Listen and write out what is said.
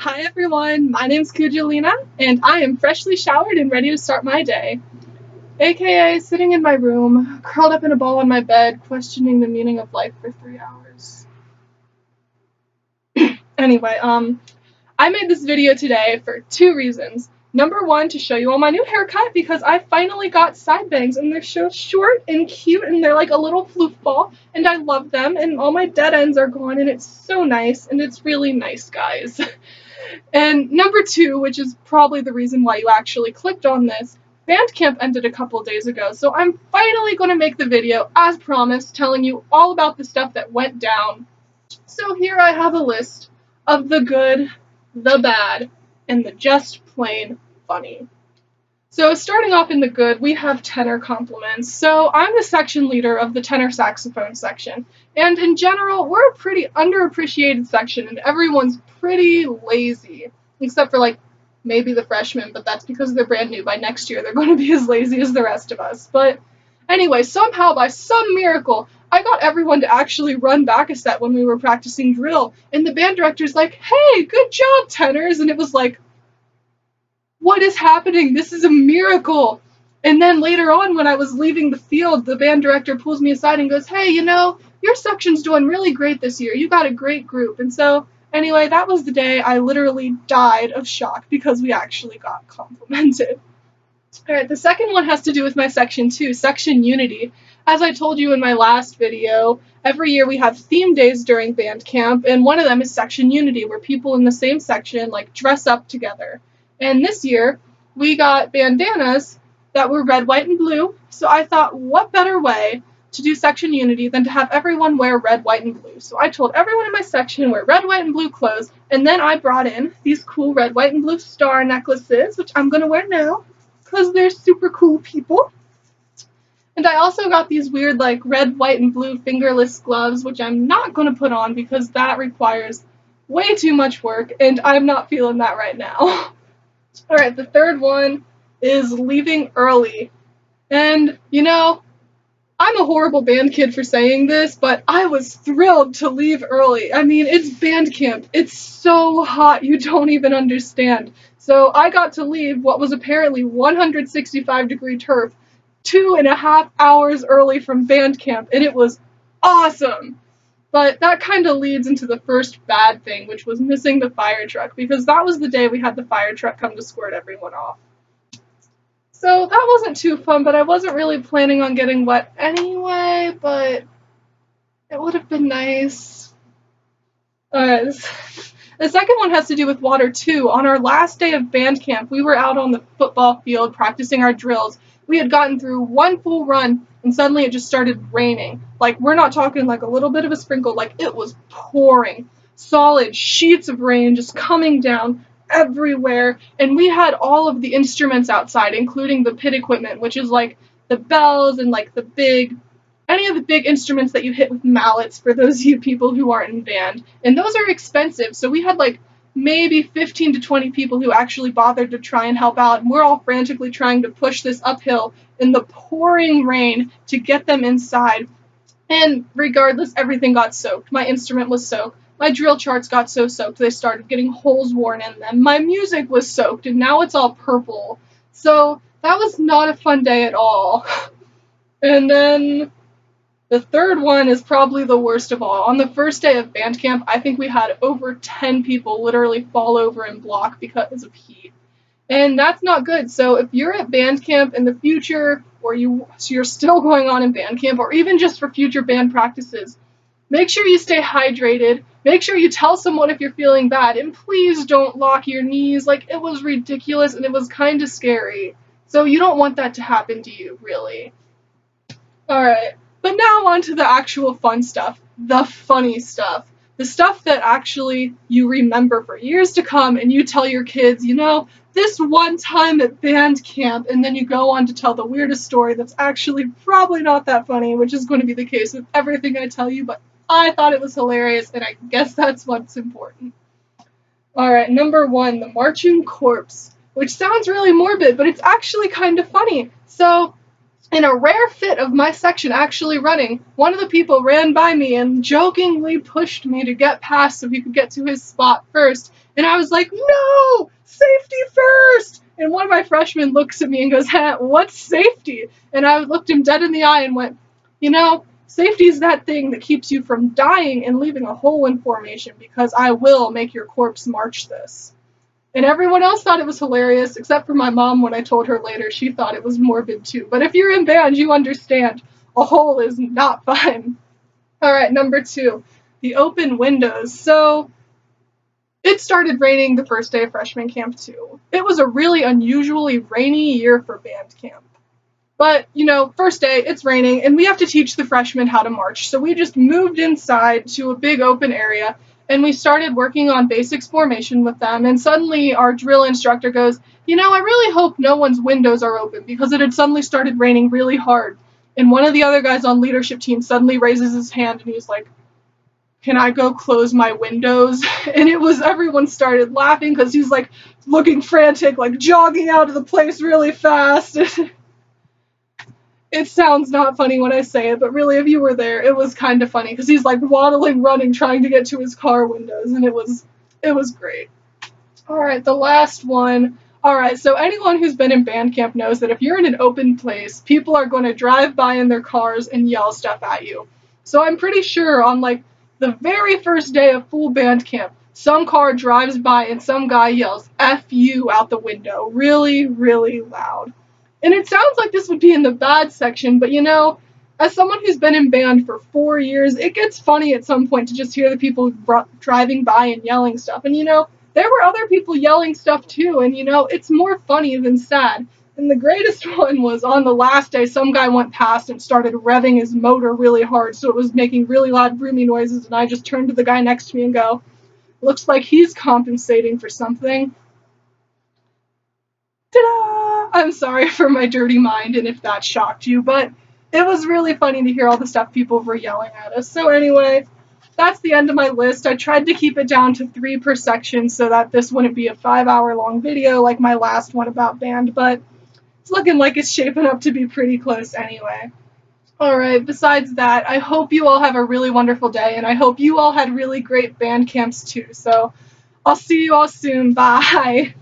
Hi everyone, my name's Kujalina, and I am freshly showered and ready to start my day. AKA sitting in my room, curled up in a ball on my bed, questioning the meaning of life for 3 hours. Anyway, I made this video today for two reasons. Number one, to show you all my new haircut because I finally got side bangs and they're so short and cute and they're like a little floof ball and I love them and all my dead ends are gone and it's so nice and it's really nice, guys. And number two, which is probably the reason why you actually clicked on this, Bandcamp ended a couple days ago, so I'm finally going to make the video, as promised, telling you all about the stuff that went down. So here I have a list of the good, the bad, and the just plain funny. So starting off in the good, we have tenor compliments. So I'm the section leader of the tenor saxophone section, and in general, we're a pretty underappreciated section, and everyone's pretty lazy, except for like maybe the freshmen, but that's because they're brand new. By next year, they're going to be as lazy as the rest of us. But anyway, somehow, by some miracle, I got everyone to actually run back a set when we were practicing drill, and the band director's like, "Hey, good job, tenors," and it was like, what is happening? This is a miracle. And then later on, when I was leaving the field, the band director pulls me aside and goes, "Hey, your section's doing really great this year. You got a great group." And so, anyway, that was the day I literally died of shock because we actually got complimented. Alright, the second one has to do with my section too, Section Unity. As I told you in my last video, every year we have theme days during band camp, and one of them is Section Unity, where people in the same section dress up together. And this year, we got bandanas that were red, white, and blue, so I thought, what better way to do Section Unity than to have everyone wear red, white, and blue. So I told everyone in my section to wear red, white, and blue clothes, and then I brought in these cool red, white, and blue star necklaces, which I'm going to wear now, because they're super cool people. And I also got these weird red, white, and blue fingerless gloves, which I'm not going to put on because that requires way too much work, and I'm not feeling that right now. Alright, the third one is leaving early. And, I'm a horrible band kid for saying this, but I was thrilled to leave early. I mean, it's band camp. It's so hot, you don't even understand. So I got to leave what was apparently 165-degree turf 2.5 hours early from band camp, and it was awesome. But that kind of leads into the first bad thing, which was missing the fire truck, because that was the day we had the fire truck come to squirt everyone off. So that wasn't too fun, but I wasn't really planning on getting wet anyway, but it would have been nice. The second one has to do with water too. On our last day of band camp, we were out on the football field practicing our drills. We had gotten through one full run, and suddenly it just started raining. We're not talking a little bit of a sprinkle, it was pouring. Solid sheets of rain just coming down everywhere, and we had all of the instruments outside, including the pit equipment, which is the bells and any of the big instruments that you hit with mallets for those of you people who aren't in band. And those are expensive, so we had maybe 15 to 20 people who actually bothered to try and help out, and we're all frantically trying to push this uphill in the pouring rain to get them inside. And regardless, everything got soaked. My instrument was soaked. My drill charts got so soaked they started getting holes worn in them. My music was soaked, and now it's all purple. So that was not a fun day at all. And then the third one is probably the worst of all. On the first day of band camp, I think we had over 10 people literally fall over and block because of heat. And that's not good. So if you're at band camp in the future, or you're still going on in band camp, or even just for future band practices, make sure you stay hydrated. Make sure you tell someone if you're feeling bad, and please don't lock your knees. It was ridiculous and it was kind of scary. So you don't want that to happen to you, really. Alright, but now on to the actual fun stuff. The funny stuff. The stuff that actually you remember for years to come, and you tell your kids, this one time at band camp, and then you go on to tell the weirdest story that's actually probably not that funny, which is going to be the case with everything I tell you, but I thought it was hilarious, and I guess that's what's important. Alright, number one, the marching corpse, which sounds really morbid, but it's actually kind of funny. So, in a rare fit of my section actually running, one of the people ran by me and jokingly pushed me to get past so he could get to his spot first. And I was like, no, safety first. And one of my freshmen looks at me and goes, what's safety? And I looked him dead in the eye and went, safety is that thing that keeps you from dying and leaving a hole in formation, because I will make your corpse march this. And everyone else thought it was hilarious, except for my mom. When I told her later, she thought it was morbid too. But if you're in band, you understand. A hole is not fun. Alright, number 2. The open windows. So, it started raining the first day of freshman camp too. It was a really unusually rainy year for band camp. But, first day, it's raining, and we have to teach the freshmen how to march. So we just moved inside to a big open area, and we started working on basics formation with them, and suddenly our drill instructor goes, I really hope no one's windows are open, because it had suddenly started raining really hard. And one of the other guys on leadership team suddenly raises his hand, and he's like, can I go close my windows? And everyone started laughing, because he's like looking frantic, like jogging out of the place really fast. It sounds not funny when I say it, but really, if you were there, it was kind of funny, because he's like waddling, running, trying to get to his car windows, and it was great. Alright, the last one. Alright, so anyone who's been in band camp knows that if you're in an open place, people are going to drive by in their cars and yell stuff at you. So I'm pretty sure on the very first day of full band camp, some car drives by and some guy yells F you out the window really, really loud. And it sounds like this would be in the bad section, but as someone who's been in band for 4 years, it gets funny at some point to just hear the people driving by and yelling stuff. And there were other people yelling stuff too, and it's more funny than sad. And the greatest one was on the last day, some guy went past and started revving his motor really hard, so it was making really loud booming noises, and I just turned to the guy next to me and go, looks like he's compensating for something. Ta-da! I'm sorry for my dirty mind and if that shocked you, but it was really funny to hear all the stuff people were yelling at us. So anyway, that's the end of my list. I tried to keep it down to 3 per section so that this wouldn't be a 5-hour long video like my last one about band, but it's looking like it's shaping up to be pretty close anyway. Alright, besides that, I hope you all have a really wonderful day, and I hope you all had really great band camps too. So I'll see you all soon. Bye!